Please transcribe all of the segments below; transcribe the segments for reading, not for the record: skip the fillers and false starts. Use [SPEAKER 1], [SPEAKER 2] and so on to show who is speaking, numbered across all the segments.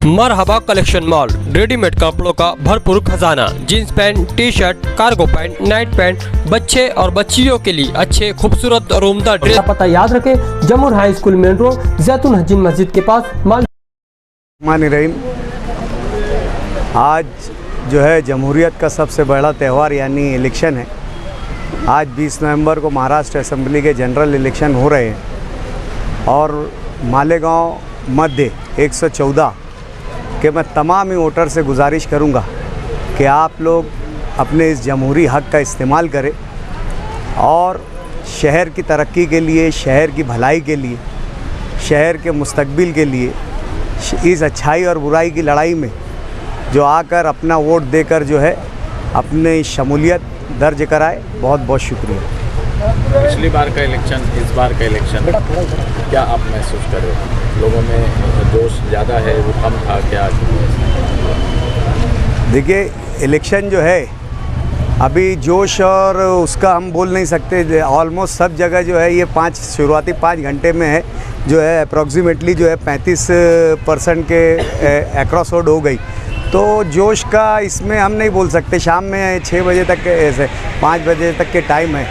[SPEAKER 1] मरहबा collection mall, readymade कपड़ों का भरपूर खजाना, jeans pant, T shirt, cargo pant, night pant, बच्चे और बच्चियों के लिए अच्छे खूबसूरत और उम्दा ड्रेस।
[SPEAKER 2] पता याद रखें, जमुर हाई स्कूल मेन रोड, जैतून हजीन मस्जिद के पास।
[SPEAKER 3] रहीम, आज जो है जमहूरियत का सबसे बड़ा त्यौहार यानी इलेक्शन है। आज 20 नवंबर को महाराष्ट्र असेंबली के जनरल इलेक्शन हो रहे हैं और मालेगांव मध्य 114 के मैं तमाम ही वोटर से गुजारिश करूंगा कि आप लोग अपने इस जमहूरी हक़ का इस्तेमाल करें और शहर की तरक्की के लिए, शहर की भलाई के लिए, शहर के मुस्तकबिल के लिए इस अच्छाई और बुराई की लड़ाई में जो आकर अपना वोट देकर जो है अपने शमूलियत दर्ज कराए। बहुत बहुत शुक्रिया।
[SPEAKER 4] पिछली बार का इलेक्शन, इस बार का इलेक्शन क्या आप महसूस कर रहे हो? लोगों में जोश ज़्यादा है, वो कम था क्या?
[SPEAKER 3] देखिए, इलेक्शन जो है अभी जोश और उसका हम बोल नहीं सकते। ऑलमोस्ट सब जगह जो है ये शुरुआती 5 घंटे में है जो है अप्रॉक्सीमेटली जो है 35% के अक्रॉस वोट हो गई। तो जोश का इसमें हम नहीं बोल सकते। शाम में 6 बजे तक के ऐसे 5 बजे तक के टाइम है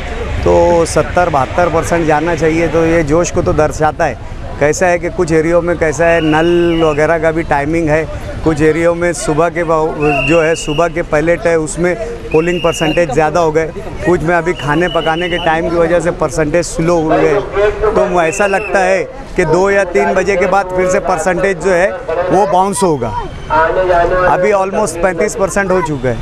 [SPEAKER 3] तो 70-72% जाना चाहिए। तो ये जोश को तो दर्शाता है। कैसा है कि कुछ एरियो में कैसा है, नल वगैरह का भी टाइमिंग है। कुछ एरियो में सुबह के जो है सुबह के पहले है उसमें पोलिंग परसेंटेज ज़्यादा हो गए। कुछ में अभी खाने पकाने के टाइम की वजह से परसेंटेज स्लो हो गए। तो ऐसा लगता है कि 2 या 3 बजे के बाद फिर से परसेंटेज जो है वो बाउंस होगा। अभी ऑलमोस्ट 35% हो चुका है।